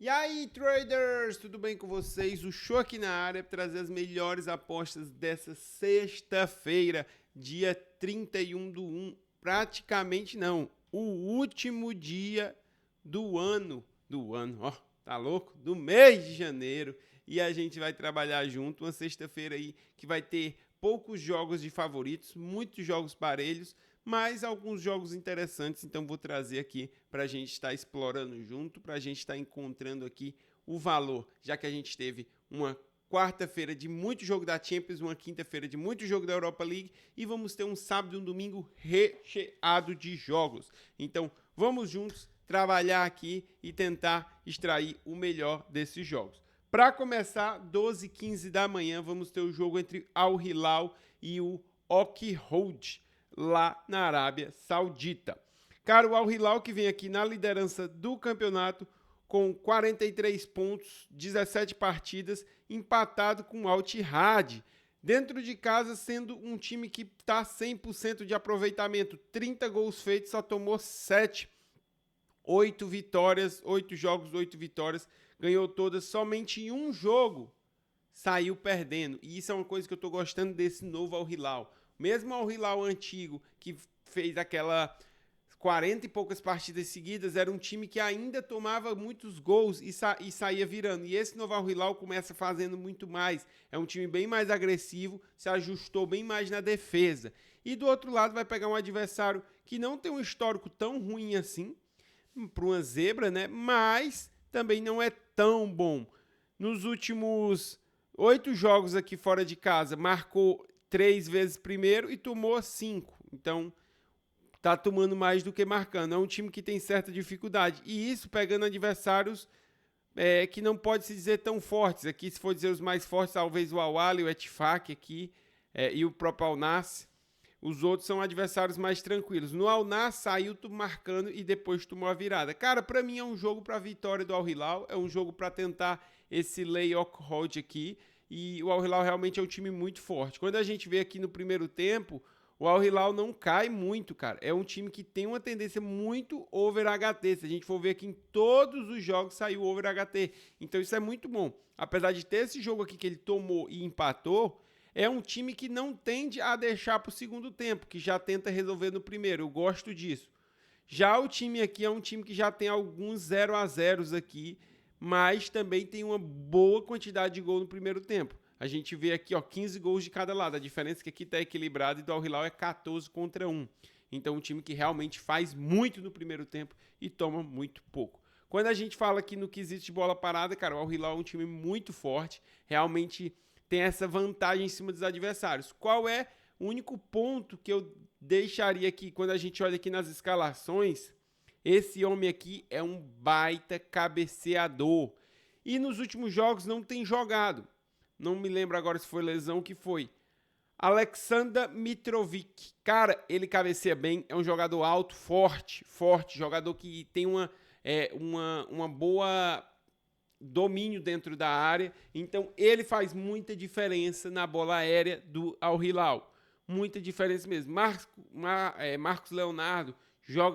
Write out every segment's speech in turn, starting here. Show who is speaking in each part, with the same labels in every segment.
Speaker 1: E aí, traders, tudo bem com vocês? O show aqui na área para trazer as melhores apostas dessa sexta-feira, dia 31 do 1. Praticamente não, o último dia do ano, ó, tá louco? Do mês de janeiro. E a gente vai trabalhar junto, uma sexta-feira aí que vai ter poucos jogos de favoritos, muitos jogos parelhos, mas alguns jogos interessantes, então vou trazer aqui para a gente estar explorando junto, para a gente estar encontrando aqui o valor, já que a gente teve uma quarta-feira de muito jogo da Champions, uma quinta-feira de muito jogo da Europa League e vamos ter um sábado e um domingo recheado de jogos. Então vamos juntos trabalhar aqui e tentar extrair o melhor desses jogos. Para começar, 12h15 da manhã, vamos ter o jogo entre Al Hilal e o Okhod, lá na Arábia Saudita. Cara, o Al Hilal que vem aqui na liderança do campeonato com 43 pontos, 17 partidas, empatado com o Al Ittihad. Dentro de casa, sendo um time que está 100% de aproveitamento, 30 gols feitos, só tomou 7. 8 vitórias, 8 jogos, 8 vitórias, ganhou todas, somente em um jogo saiu perdendo. E isso é uma coisa que eu estou gostando desse novo Al Hilal. Mesmo Al Hilal antigo, que fez aquela 40 e poucas partidas seguidas, era um time que ainda tomava muitos gols e saía virando. E esse novo Al Hilal começa fazendo muito mais. É um time bem mais agressivo, se ajustou bem mais na defesa. E do outro lado vai pegar um adversário que não tem um histórico tão ruim assim, para uma zebra, né? Mas também não é tão bom. Nos últimos 8 jogos aqui fora de casa, marcou 3 vezes primeiro e tomou 5. Então, tá tomando mais do que marcando. É um time que tem certa dificuldade. E isso pegando adversários que não pode se dizer tão fortes. Aqui, se for dizer os mais fortes, talvez o Al-Ahly, o Ettifaq aqui e o próprio Al-Nassr. Os outros são adversários mais tranquilos. No Al-Nassr saiu marcando e depois tomou a virada. Cara, pra mim é um jogo pra vitória do Al Hilal. É um jogo pra tentar esse layoff hold aqui. E o Al Hilal realmente é um time muito forte. Quando a gente vê aqui no primeiro tempo, o Al Hilal não cai muito, cara. É um time que tem uma tendência muito over HT. Se a gente for ver aqui em todos os jogos saiu over HT. Então isso é muito bom. Apesar de ter esse jogo aqui que ele tomou e empatou, é um time que não tende a deixar para o segundo tempo, que já tenta resolver no primeiro. Eu gosto disso. Já o time aqui é um time que já tem alguns 0-0 aqui, mas também tem uma boa quantidade de gol no primeiro tempo. A gente vê aqui, ó, 15 gols de cada lado. A diferença é que aqui está equilibrado e do Al Hilal é 14-1. Então, um time que realmente faz muito no primeiro tempo e toma muito pouco. Quando a gente fala aqui no quesito de bola parada, cara, o Al Hilal é um time muito forte, realmente tem essa vantagem em cima dos adversários. Qual é o único ponto que eu deixaria aqui, quando a gente olha aqui nas escalações? Esse homem aqui é um baita cabeceador. E nos últimos jogos não tem jogado. Não me lembro agora se foi lesão ou que foi. Aleksandar Mitrovic. Cara, ele cabeceia bem, é um jogador alto, forte, jogador que tem uma boa domínio dentro da área, então ele faz muita diferença na bola aérea do Al Hilal, muita diferença mesmo. Marcos Leonardo,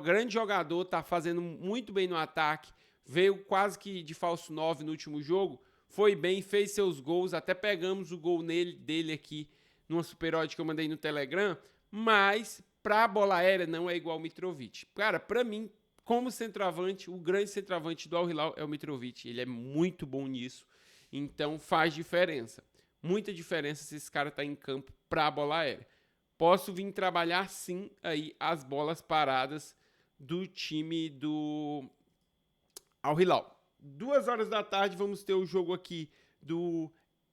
Speaker 1: grande jogador, tá fazendo muito bem no ataque, veio quase que de falso 9 no último jogo, foi bem, fez seus gols, até pegamos o gol dele aqui numa super odd que eu mandei no Telegram, mas pra bola aérea não é igual o Mitrovic. Cara, pra mim, como centroavante, o grande centroavante do Al Hilal é o Mitrovic. Ele é muito bom nisso, então faz diferença. Muita diferença se esse cara tá em campo pra bola aérea. Posso vir trabalhar sim aí as bolas paradas do time do Al Hilal. 2 horas da tarde vamos ter o jogo aqui do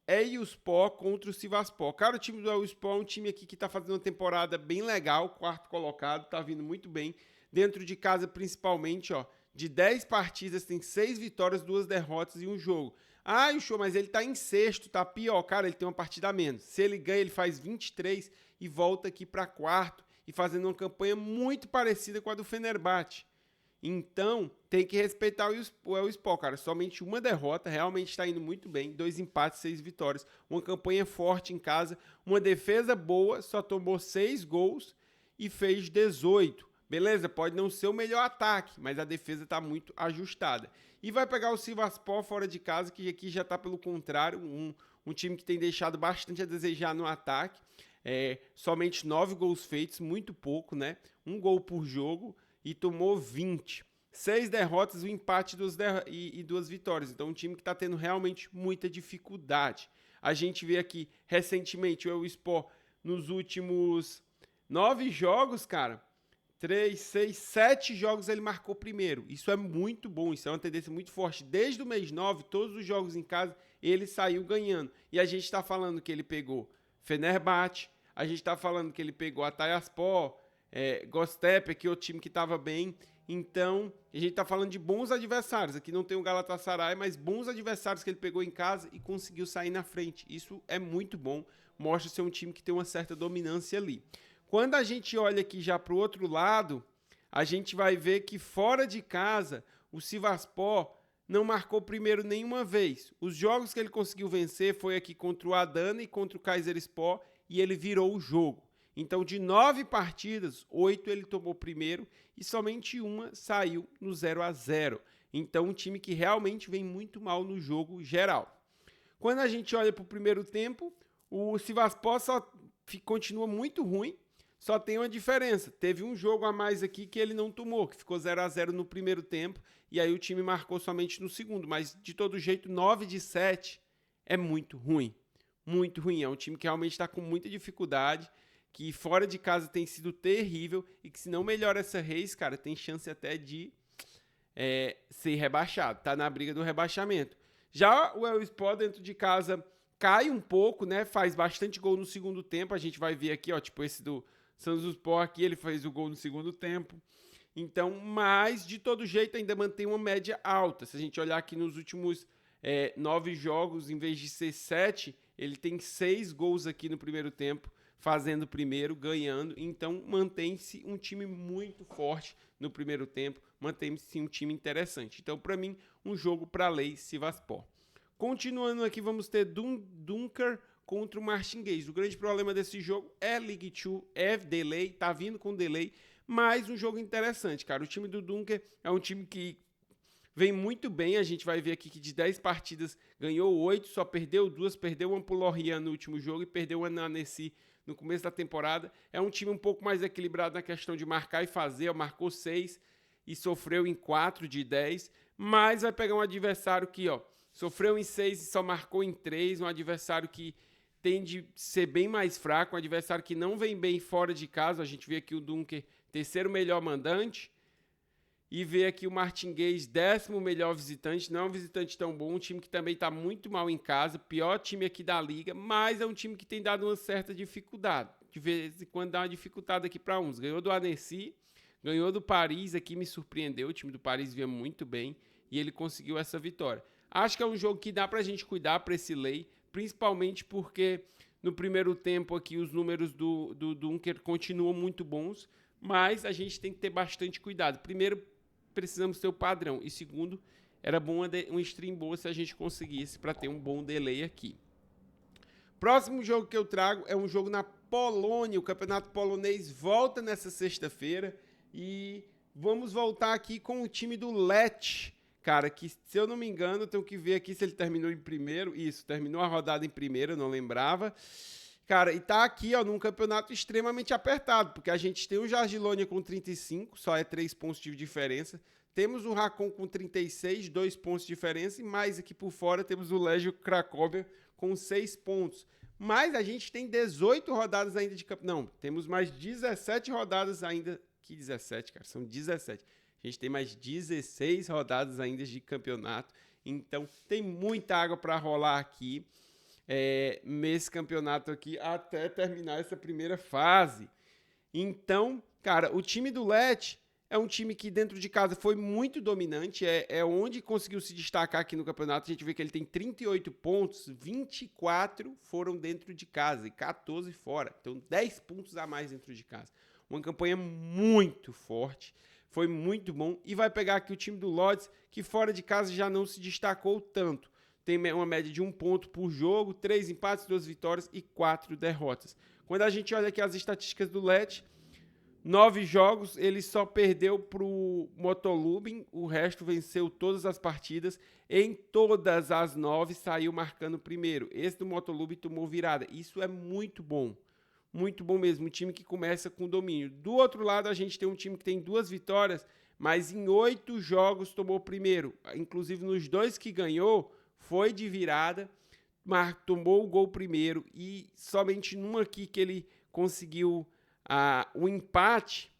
Speaker 1: Eyüpspor contra o Sivasspor. Cara, o time do Eyüpspor é um time aqui que tá fazendo uma temporada bem legal, quarto colocado, tá vindo muito bem. Dentro de casa, principalmente, ó, de 10 partidas, tem 6 vitórias, 2 derrotas e um jogo. Ah, show, mas ele tá em sexto, tá pior. Cara, ele tem uma partida a menos. Se ele ganha, ele faz 23 e volta aqui para quarto e fazendo uma campanha muito parecida com a do Fenerbahçe. Então, tem que respeitar o Eyüpspor, cara. Somente uma derrota, realmente está indo muito bem. 2 empates, 6 vitórias. Uma campanha forte em casa. Uma defesa boa, só tomou 6 gols e fez 18. Beleza, pode não ser o melhor ataque, mas a defesa está muito ajustada. E vai pegar o Sivasspor fora de casa, que aqui já está pelo contrário, um time que tem deixado bastante a desejar no ataque. Somente 9 gols feitos, muito pouco, né? 1 gol por jogo e tomou 20. 6 derrotas, um empate e 2 vitórias. Então, um time que está tendo realmente muita dificuldade. A gente vê aqui, recentemente, o Elfsborg, nos últimos 9 jogos, cara, 3, 6, 7 jogos ele marcou primeiro. Isso é muito bom, isso é uma tendência muito forte. Desde o mês 9, todos os jogos em casa, ele saiu ganhando. E a gente está falando que ele pegou Fenerbahçe, a gente está falando que ele pegou Atayaspor, Göztepe, que é o time que estava bem. Então, a gente está falando de bons adversários. Aqui não tem o Galatasaray, mas bons adversários que ele pegou em casa e conseguiu sair na frente. Isso é muito bom, mostra ser um time que tem uma certa dominância ali. Quando a gente olha aqui já para o outro lado, a gente vai ver que fora de casa, o Sivasspor não marcou primeiro nenhuma vez. Os jogos que ele conseguiu vencer foi aqui contra o Adana e contra o Kayserispor e ele virou o jogo. Então, de 9 partidas, 8 ele tomou primeiro e somente uma saiu no 0-0. Então, um time que realmente vem muito mal no jogo geral. Quando a gente olha para o primeiro tempo, o Sivasspor continua muito ruim. Só tem uma diferença, teve um jogo a mais aqui que ele não tomou, que ficou 0-0 no primeiro tempo, e aí o time marcou somente no segundo, mas de todo jeito 9 de 7 é muito ruim, é um time que realmente está com muita dificuldade, que fora de casa tem sido terrível, e que se não melhora essa race, cara, tem chance até de ser rebaixado, tá na briga do rebaixamento. Já o Elfsborg dentro de casa cai um pouco, né, faz bastante gol no segundo tempo, a gente vai ver aqui, ó, tipo esse do Samsunspor aqui, ele fez o gol no segundo tempo. Então, mas de todo jeito ainda mantém uma média alta. Se a gente olhar aqui nos últimos 9 jogos, em vez de ser 7, ele tem 6 gols aqui no primeiro tempo, fazendo primeiro, ganhando. Então, mantém-se um time muito forte no primeiro tempo, mantém-se um time interessante. Então, para mim, um jogo para lei Sivasspor. Continuando aqui, vamos ter Dunker contra o Martingale. O grande problema desse jogo é League 2, é delay, tá vindo com delay, mas um jogo interessante, cara. O time do Dunker é um time que vem muito bem, a gente vai ver aqui que de 10 partidas ganhou 8, só perdeu 2, perdeu uma pro Lorient no último jogo e perdeu uma na Annecy no começo da temporada. É um time um pouco mais equilibrado na questão de marcar e fazer, marcou 6 e sofreu em 4 de 10, mas vai pegar um adversário que, sofreu em 6 e só marcou em 3, um adversário que tende a ser bem mais fraco, um adversário que não vem bem fora de casa. A gente vê aqui o Dunker, terceiro melhor mandante, e vê aqui o Martingale, 10º melhor visitante. Não é um visitante tão bom, um time que também está muito mal em casa, pior time aqui da liga, mas é um time que tem dado uma certa dificuldade. De vez em quando dá uma dificuldade aqui para uns. Ganhou do Annecy, ganhou do Paris, aqui me surpreendeu, o time do Paris vinha muito bem, e ele conseguiu essa vitória. Acho que é um jogo que dá para a gente cuidar para esse lei, principalmente porque no primeiro tempo aqui os números do Dunker continuam muito bons, mas a gente tem que ter bastante cuidado. Primeiro, precisamos ter o padrão, e segundo, era bom um stream boa se a gente conseguisse para ter um bom delay aqui. Próximo jogo que eu trago é um jogo na Polônia, o campeonato polonês volta nessa sexta-feira e vamos voltar aqui com o time do Lech. Cara, que se eu não me engano, eu tenho que ver aqui se ele terminou em primeiro. Isso, terminou a rodada em primeiro, eu não lembrava. Cara, e tá aqui, num campeonato extremamente apertado, porque a gente tem o Jagiellonia com 35, só é 3 pontos de diferença. Temos o Rakon com 36, 2 pontos de diferença. E mais aqui por fora temos o Legio Cracóvia com 6 pontos. Mas a gente tem 18 rodadas ainda de campeonato. Não, temos mais 17 rodadas ainda. Que 17, cara? São 17. A gente tem mais 16 rodadas ainda de campeonato. Então, tem muita água para rolar aqui nesse campeonato aqui até terminar essa primeira fase. Então, cara, o time do Lech é um time que dentro de casa foi muito dominante. É onde conseguiu se destacar aqui no campeonato. A gente vê que ele tem 38 pontos, 24 foram dentro de casa e 14 fora. Então, 10 pontos a mais dentro de casa. Uma campanha muito forte. Foi muito bom. E vai pegar aqui o time do Lodz, que fora de casa já não se destacou tanto. Tem uma média de 1 ponto por jogo, 3 empates, 2 vitórias e 4 derrotas. Quando a gente olha aqui as estatísticas do Lech, 9 jogos, ele só perdeu pro Motolubin, o resto venceu todas as partidas. Em todas as 9 saiu marcando primeiro. Esse do Motolubin tomou virada. Isso é muito bom. Muito bom mesmo, um time que começa com domínio. Do outro lado, a gente tem um time que tem 2 vitórias, mas em 8 jogos tomou primeiro. Inclusive, nos 2 que ganhou, foi de virada, mas tomou o gol primeiro. E somente num aqui que ele conseguiu o empate,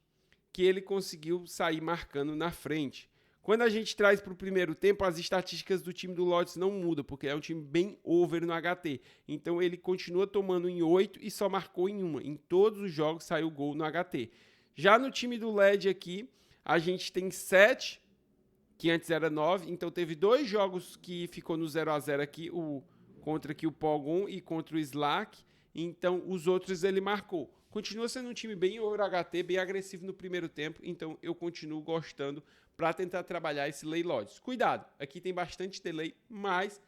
Speaker 1: que ele conseguiu sair marcando na frente. Quando a gente traz para o primeiro tempo, as estatísticas do time do Lotus não mudam, porque é um time bem over no HT. Então ele continua tomando em 8 e só marcou em 1. Em todos os jogos saiu gol no HT. Já no time do LED aqui, a gente tem 7, que antes era 9. Então teve 2 jogos que ficou no 0-0 aqui, contra aqui o Pogon e contra o Slack. Então os outros ele marcou. Continua sendo um time bem over HT, bem agressivo no primeiro tempo, então eu continuo gostando para tentar trabalhar esse Lay Lodges. Cuidado, aqui tem bastante delay, mas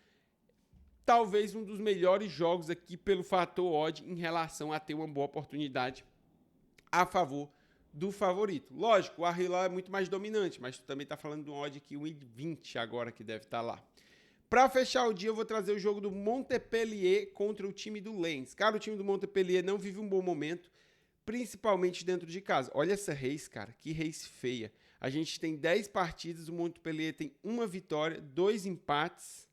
Speaker 1: talvez um dos melhores jogos aqui pelo fator odd em relação a ter uma boa oportunidade a favor do favorito. Lógico, o Arrilau é muito mais dominante, mas tu também está falando de um odd aqui 1,20 agora que deve estar lá. Para fechar o dia, eu vou trazer o jogo do Montpellier contra o time do Lens. Cara, o time do Montpellier não vive um bom momento, principalmente dentro de casa. Olha essa race, cara, que race feia. A gente tem 10 partidas, o Montpellier tem 1 vitória, 2 empates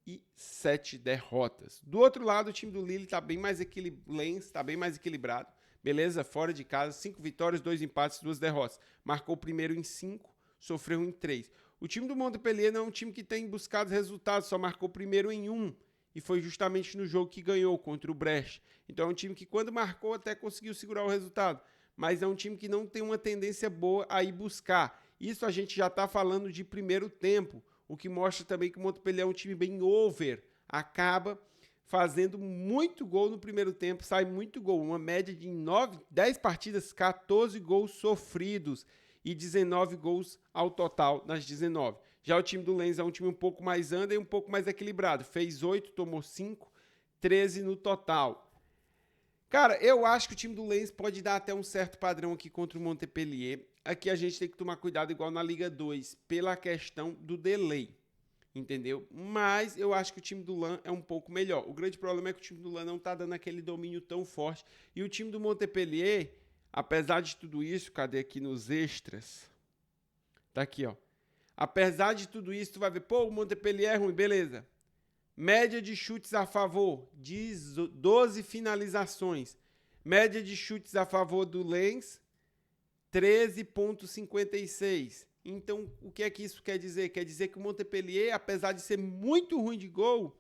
Speaker 1: e 7 derrotas. Do outro lado, o time do Lille tá bem mais Lens tá bem mais equilibrado. Beleza? Fora de casa, 5 vitórias, 2 empates, 2 derrotas. Marcou o primeiro em 5, sofreu em 3. O time do Montpellier não é um time que tem buscado resultados, só marcou primeiro em 1. E foi justamente no jogo que ganhou contra o Brest. Então é um time que quando marcou até conseguiu segurar o resultado. Mas é um time que não tem uma tendência boa a ir buscar. Isso a gente já está falando de primeiro tempo. O que mostra também que o Montpellier é um time bem over. Acaba fazendo muito gol no primeiro tempo, sai muito gol. Uma média de 10 partidas, 14 gols sofridos. E 19 gols ao total nas 19. Já o time do Lens é um time um pouco mais under e um pouco mais equilibrado. Fez 8, tomou 5, 13 no total. Cara, eu acho que o time do Lens pode dar até um certo padrão aqui contra o Montpellier. Aqui a gente tem que tomar cuidado igual na Liga 2, pela questão do delay. Entendeu? Mas eu acho que o time do LAN é um pouco melhor. O grande problema é que o time do LAN não tá dando aquele domínio tão forte. E o time do Montpellier, apesar de tudo isso, cadê aqui nos extras? Tá aqui, ó. Apesar de tudo isso, tu vai ver, pô, o Montpellier é ruim, beleza. Média de chutes a favor, 12 finalizações. Média de chutes a favor do Lens, 13,56. Então, o que é que isso quer dizer? Quer dizer que o Montpellier, apesar de ser muito ruim de gol,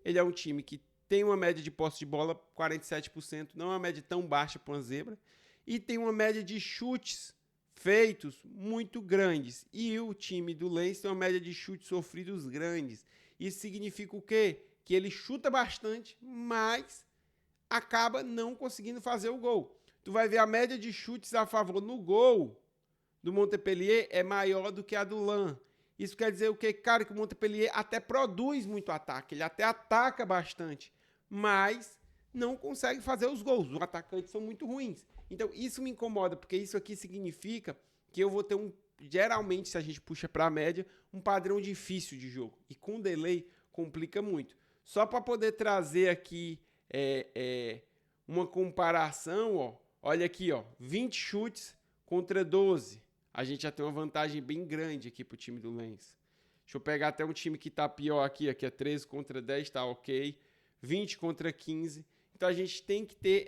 Speaker 1: ele é um time que tem uma média de posse de bola, 47%, não é uma média tão baixa para uma zebra, e tem uma média de chutes feitos muito grandes. E o time do Lens tem uma média de chutes sofridos grandes. Isso significa o quê? Que ele chuta bastante, mas acaba não conseguindo fazer o gol. Tu vai ver a média de chutes a favor no gol do Montpellier é maior do que a do LAN. Isso quer dizer o quê? Cara, que o Montpellier até produz muito ataque, ele até ataca bastante, mas não consegue fazer os gols. Os atacantes são muito ruins. Então, isso me incomoda, porque isso aqui significa que eu vou ter geralmente, se a gente puxa para a média, um padrão difícil de jogo. E com delay, complica muito. Só para poder trazer aqui uma comparação, ó, olha aqui, ó, 20 chutes contra 12. A gente já tem uma vantagem bem grande aqui para o time do Lens. Deixa eu pegar até um time que está pior aqui, aqui é 13 contra 10, tá ok. 20 contra 15. Então a gente tem que ter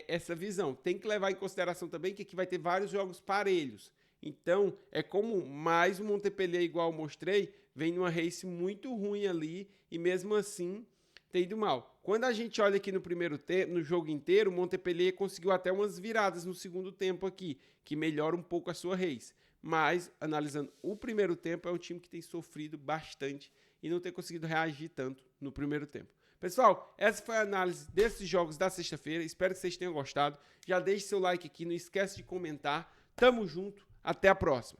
Speaker 1: essa visão. Tem que levar em consideração também que aqui vai ter vários jogos parelhos. Então é como mais o Montpellier, igual eu mostrei, vem numa race muito ruim ali e mesmo assim tem ido mal. Quando a gente olha aqui no primeiro tempo, no jogo inteiro, o Montpellier conseguiu até umas viradas no segundo tempo aqui, que melhora um pouco a sua race. Mas, analisando o primeiro tempo, é um time que tem sofrido bastante e não tem conseguido reagir tanto no primeiro tempo. Pessoal, essa foi a análise desses jogos da sexta-feira. Espero que vocês tenham gostado. Já deixe seu like aqui, não esquece de comentar. Tamo junto, até a próxima.